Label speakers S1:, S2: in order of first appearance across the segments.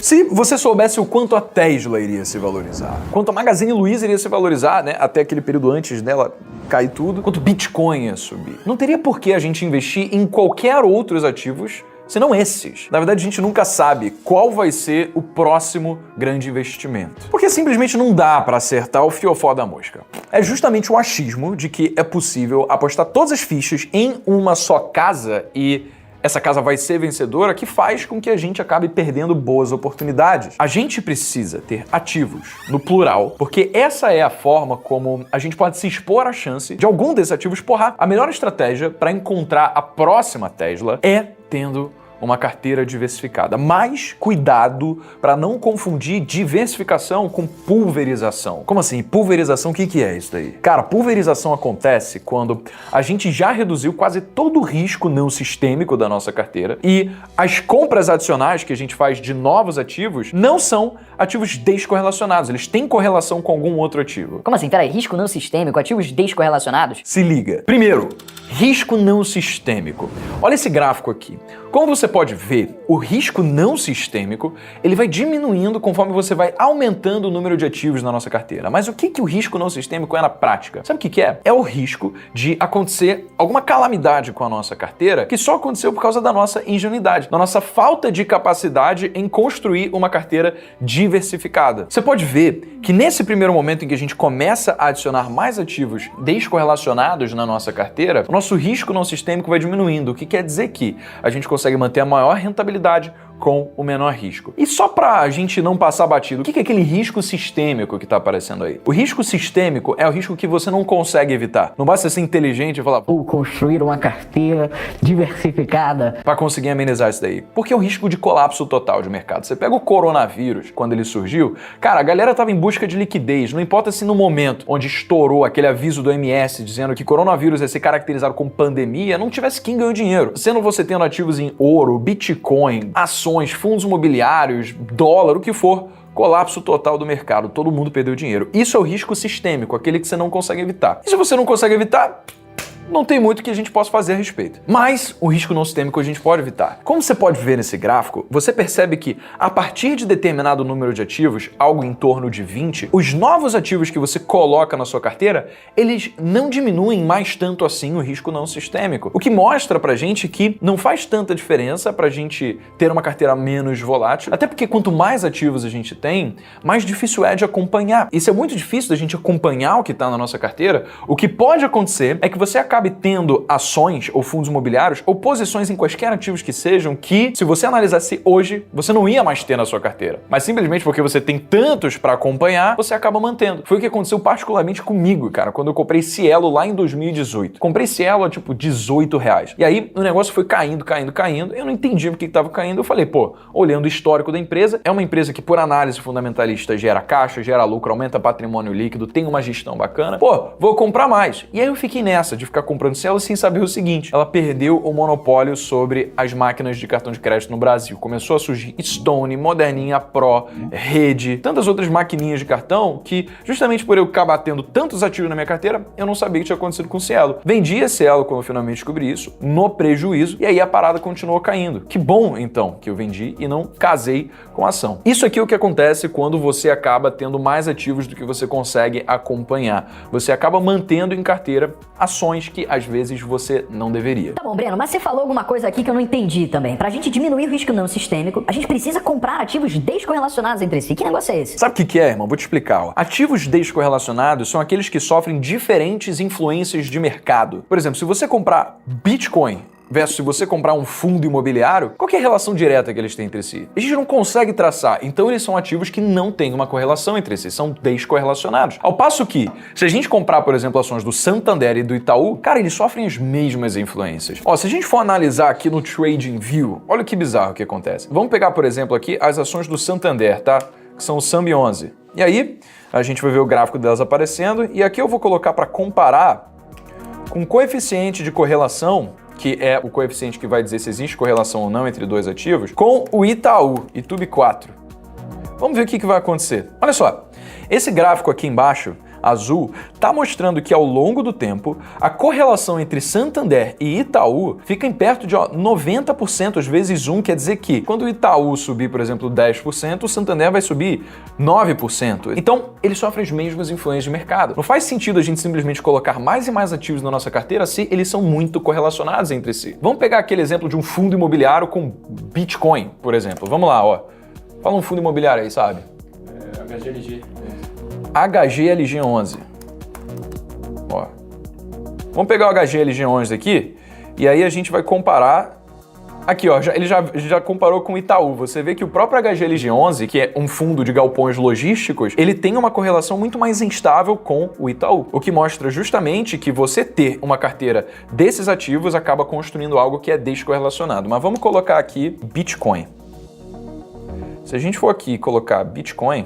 S1: Se você soubesse o quanto a Tesla iria se valorizar, quanto a Magazine Luiza iria se valorizar, né, até aquele período antes dela cair tudo, quanto o Bitcoin ia subir, não teria por que a gente investir em qualquer outros ativos senão esses. Na verdade, a gente nunca sabe qual vai ser o próximo grande investimento. Porque simplesmente não dá para acertar o fiofó da mosca. É justamente o achismo de que é possível apostar todas as fichas em uma só casa e essa casa vai ser vencedora, que faz com que a gente acabe perdendo boas oportunidades. A gente precisa ter ativos, no plural, porque essa é a forma como a gente pode se expor à chance de algum desses ativos porrar. A melhor estratégia para encontrar a próxima Tesla é tendo uma carteira diversificada. Mas cuidado para não confundir diversificação com pulverização. Como assim? Pulverização, o que é isso daí? Cara, pulverização acontece quando a gente já reduziu quase todo o risco não sistêmico da nossa carteira e as compras adicionais que a gente faz de novos ativos não são ativos descorrelacionados, eles têm correlação com algum outro ativo.
S2: Como assim? Peraí, risco não sistêmico, ativos descorrelacionados?
S1: Se liga. Primeiro, risco não sistêmico. Olha esse gráfico aqui. Como você pode ver, o risco não sistêmico, ele vai diminuindo conforme você vai aumentando o número de ativos na nossa carteira. Mas o que o risco não sistêmico é na prática? Sabe o que é? É o risco de acontecer alguma calamidade com a nossa carteira que só aconteceu por causa da nossa ingenuidade, da nossa falta de capacidade em construir uma carteira diversificada. Você pode ver que nesse primeiro momento em que a gente começa a adicionar mais ativos descorrelacionados na nossa carteira, o nosso risco não sistêmico vai diminuindo, o que quer dizer que a gente consegue manter a maior rentabilidade com o menor risco. E só pra a gente não passar batido, o que é aquele risco sistêmico que tá aparecendo aí? O risco sistêmico é o risco que você não consegue evitar. Não basta ser inteligente e falar,
S2: Ou construir uma carteira diversificada
S1: para conseguir amenizar isso daí. Porque é o risco de colapso total de mercado. Você pega o coronavírus, quando ele surgiu, cara, a galera tava em busca de liquidez. Não importa se no momento onde estourou aquele aviso do OMS dizendo que coronavírus ia ser caracterizado como pandemia, não tivesse quem ganhou dinheiro. Sendo você tendo ativos em ouro, Bitcoin, ações, fundos imobiliários, dólar, o que for, colapso total do mercado, todo mundo perdeu dinheiro. Isso é o risco sistêmico, aquele que você não consegue evitar. E se você não consegue evitar, não tem muito que a gente possa fazer a respeito. Mas o risco não sistêmico a gente pode evitar. Como você pode ver nesse gráfico, você percebe que a partir de determinado número de ativos, algo em torno de 20, os novos ativos que você coloca na sua carteira, eles não diminuem mais tanto assim o risco não sistêmico. O que mostra pra gente que não faz tanta diferença pra gente ter uma carteira menos volátil, até porque quanto mais ativos a gente tem, mais difícil é de acompanhar. Isso é muito difícil da gente acompanhar o que tá na nossa carteira. O que pode acontecer é que você acabe tendo ações ou fundos imobiliários ou posições em quaisquer ativos que sejam que, se você analisasse hoje, você não ia mais ter na sua carteira. Mas simplesmente porque você tem tantos para acompanhar, você acaba mantendo. Foi o que aconteceu particularmente comigo, cara, quando eu comprei Cielo lá em 2018. Comprei Cielo a tipo R$18. E aí o negócio foi caindo. Eu não entendi por que estava caindo. Eu falei, pô, olhando o histórico da empresa, é uma empresa que por análise fundamentalista gera caixa, gera lucro, aumenta patrimônio líquido, tem uma gestão bacana. Pô, vou comprar mais. E aí eu fiquei nessa de ficar comprando Cielo sem saber o seguinte, ela perdeu o monopólio sobre as máquinas de cartão de crédito no Brasil. Começou a surgir Stone, Moderninha, Pro, Rede, tantas outras maquininhas de cartão que, justamente por eu acabar tendo tantos ativos na minha carteira, eu não sabia o que tinha acontecido com o Cielo. Vendi a Cielo quando eu finalmente descobri isso, no prejuízo, e aí a parada continuou caindo. Que bom, então, que eu vendi e não casei com a ação. Isso aqui é o que acontece quando você acaba tendo mais ativos do que você consegue acompanhar. Você acaba mantendo em carteira ações que às vezes você não deveria.
S2: Tá bom, Breno, mas você falou alguma coisa aqui que eu não entendi também. Pra gente diminuir o risco não sistêmico, a gente precisa comprar ativos descorrelacionados entre si. Que negócio é esse?
S1: Sabe o que é, irmão? Vou te explicar. Ó. Ativos descorrelacionados são aqueles que sofrem diferentes influências de mercado. Por exemplo, se você comprar Bitcoin versus se você comprar um fundo imobiliário, qual que é a relação direta que eles têm entre si? A gente não consegue traçar, então eles são ativos que não têm uma correlação entre si, são descorrelacionados. Ao passo que, se a gente comprar, por exemplo, ações do Santander e do Itaú, cara, eles sofrem as mesmas influências. Ó, se a gente for analisar aqui no TradingView, olha que bizarro o que acontece. Vamos pegar, por exemplo, aqui as ações do Santander, tá? Que são o SAMB11. E aí, a gente vai ver o gráfico delas aparecendo, e aqui eu vou colocar para comparar com o coeficiente de correlação, que é o coeficiente que vai dizer se existe correlação ou não entre dois ativos, com o Itaú, ITUB4. Vamos ver o que vai acontecer. Olha só, esse gráfico aqui embaixo azul, está mostrando que ao longo do tempo, a correlação entre Santander e Itaú fica em perto de 90% vezes 1, quer dizer que quando o Itaú subir, por exemplo, 10%, o Santander vai subir 9%. Então, ele sofre as mesmas influências de mercado. Não faz sentido a gente simplesmente colocar mais e mais ativos na nossa carteira se eles são muito correlacionados entre si. Vamos pegar aquele exemplo de um fundo imobiliário com Bitcoin, por exemplo. Vamos lá, ó. Fala um fundo imobiliário aí, sabe?
S3: HGLG.
S1: HGLG11. Ó. Vamos pegar o HGLG11 aqui e aí a gente vai comparar. Aqui, ó, ele já comparou com o Itaú. Você vê que o próprio HGLG11, que é um fundo de galpões logísticos, ele tem uma correlação muito mais instável com o Itaú, o que mostra justamente que você ter uma carteira desses ativos acaba construindo algo que é descorrelacionado. Mas vamos colocar aqui Bitcoin. Se a gente for aqui colocar Bitcoin,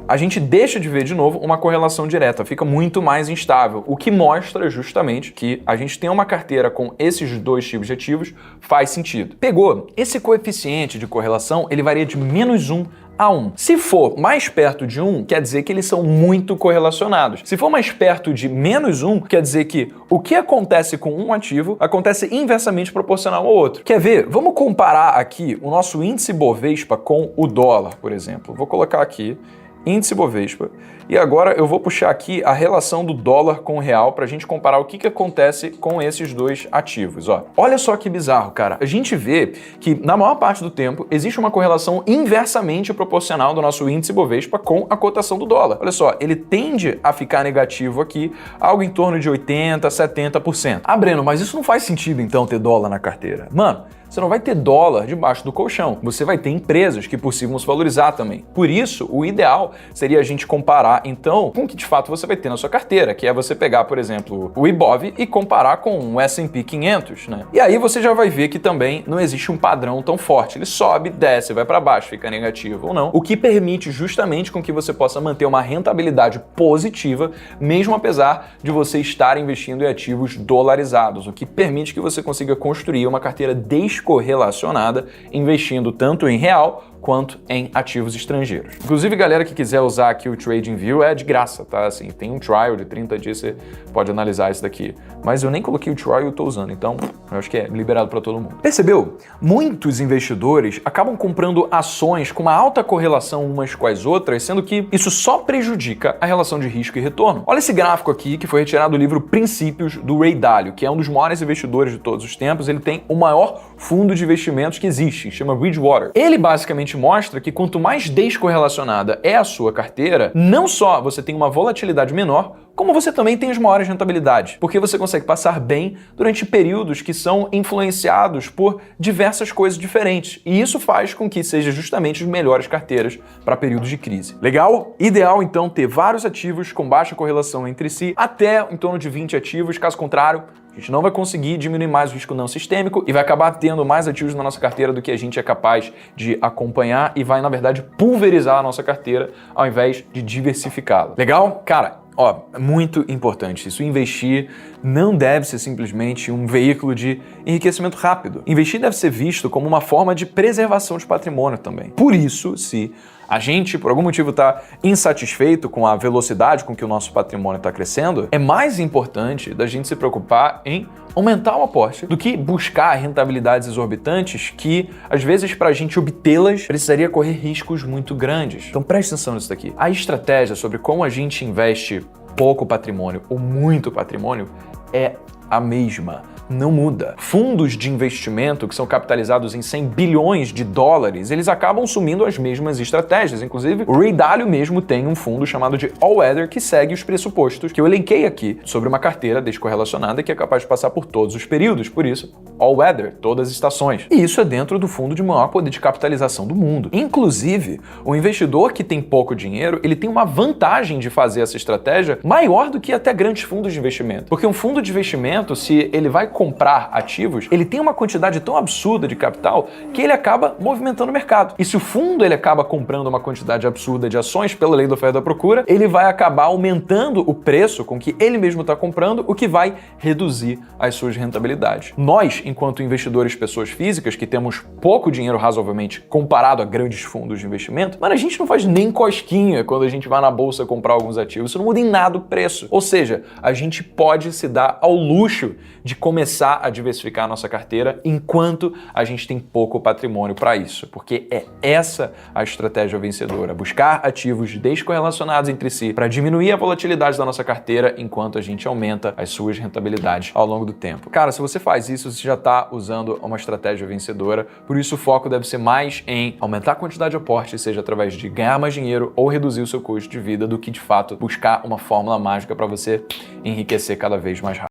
S1: a gente deixa de ver de novo uma correlação direta, fica muito mais instável, o que mostra justamente que a gente tem uma carteira com esses dois tipos de ativos faz sentido. Pegou? Esse coeficiente de correlação, ele varia de -1 a 1. Se for mais perto de 1, quer dizer que eles são muito correlacionados. Se for mais perto de -1, quer dizer que o que acontece com um ativo acontece inversamente proporcional ao outro. Quer ver? Vamos comparar aqui o nosso índice Bovespa com o dólar, por exemplo. Vou colocar aqui índice Bovespa. E agora eu vou puxar aqui a relação do dólar com o real para a gente comparar o que acontece com esses dois ativos. Ó, olha só que bizarro, cara. A gente vê que na maior parte do tempo existe uma correlação inversamente proporcional do nosso índice Bovespa com a cotação do dólar. Olha só, ele tende a ficar negativo aqui, algo em torno de 80%, 70%. Ah, Breno, mas isso não faz sentido então ter dólar na carteira. Mano, você não vai ter dólar debaixo do colchão. Você vai ter empresas que possível se valorizar também. Por isso, o ideal seria a gente comparar, então, com o que de fato você vai ter na sua carteira, que é você pegar, por exemplo, o Ibov e comparar com o S&P 500, né? E aí você já vai ver que também não existe um padrão tão forte. Ele sobe, desce, vai para baixo, fica negativo ou não, o que permite justamente com que você possa manter uma rentabilidade positiva, mesmo apesar de você estar investindo em ativos dolarizados, o que permite que você consiga construir uma carteira descorrelacionada, investindo tanto em real quanto em ativos estrangeiros. Inclusive, galera que quiser usar aqui o TradingView é de graça, tá? Assim, tem um trial de 30 dias, você pode analisar isso daqui. Mas eu nem coloquei o trial e eu tô usando, então eu acho que é liberado para todo mundo. Percebeu? Muitos investidores acabam comprando ações com uma alta correlação umas com as outras, sendo que isso só prejudica a relação de risco e retorno. Olha esse gráfico aqui que foi retirado do livro Princípios do Ray Dalio, que é um dos maiores investidores de todos os tempos. Ele tem o maior fundo de investimentos que existe, chama Bridgewater. Ele basicamente mostra que quanto mais descorrelacionada é a sua carteira, não só você tem uma volatilidade menor, como você também tem as maiores rentabilidades, porque você consegue passar bem durante períodos que são influenciados por diversas coisas diferentes. E isso faz com que seja justamente as melhores carteiras para períodos de crise. Legal? Ideal, então, ter vários ativos com baixa correlação entre si, até em torno de 20 ativos. Caso contrário, a gente não vai conseguir diminuir mais o risco não sistêmico e vai acabar tendo mais ativos na nossa carteira do que a gente é capaz de acompanhar e vai, na verdade, pulverizar a nossa carteira ao invés de diversificá-la. Legal? Cara, ó, muito importante isso. Investir não deve ser simplesmente um veículo de enriquecimento rápido. Investir deve ser visto como uma forma de preservação de patrimônio também. Por isso, se a gente, por algum motivo, está insatisfeito com a velocidade com que o nosso patrimônio está crescendo, é mais importante da gente se preocupar em aumentar o aporte do que buscar rentabilidades exorbitantes que, às vezes, para a gente obtê-las, precisaria correr riscos muito grandes. Então preste atenção nisso daqui. A estratégia sobre como a gente investe pouco patrimônio ou muito patrimônio é a mesma. Não muda. Fundos de investimento que são capitalizados em 100 bilhões de dólares, eles acabam assumindo as mesmas estratégias. Inclusive, o Ray Dalio mesmo tem um fundo chamado de All Weather que segue os pressupostos que eu elenquei aqui sobre uma carteira descorrelacionada que é capaz de passar por todos os períodos. Por isso, All Weather, todas as estações. E isso é dentro do fundo de maior poder de capitalização do mundo. Inclusive, o investidor que tem pouco dinheiro, ele tem uma vantagem de fazer essa estratégia maior do que até grandes fundos de investimento. Porque um fundo de investimento, se ele vai comprar ativos, ele tem uma quantidade tão absurda de capital que ele acaba movimentando o mercado. E se o fundo ele acaba comprando uma quantidade absurda de ações pela lei da oferta e da procura, ele vai acabar aumentando o preço com que ele mesmo está comprando, o que vai reduzir as suas rentabilidades. Nós, enquanto investidores, pessoas físicas, que temos pouco dinheiro razoavelmente comparado a grandes fundos de investimento, mas a gente não faz nem cosquinha quando a gente vai na bolsa comprar alguns ativos. Isso não muda em nada o preço. Ou seja, a gente pode se dar ao luxo de começar a diversificar a nossa carteira enquanto a gente tem pouco patrimônio para isso, porque é essa a estratégia vencedora, buscar ativos descorrelacionados entre si para diminuir a volatilidade da nossa carteira enquanto a gente aumenta as suas rentabilidades ao longo do tempo. Cara, se você faz isso, você já está usando uma estratégia vencedora, por isso o foco deve ser mais em aumentar a quantidade de aporte, seja através de ganhar mais dinheiro ou reduzir o seu custo de vida, do que de fato buscar uma fórmula mágica para você enriquecer cada vez mais rápido.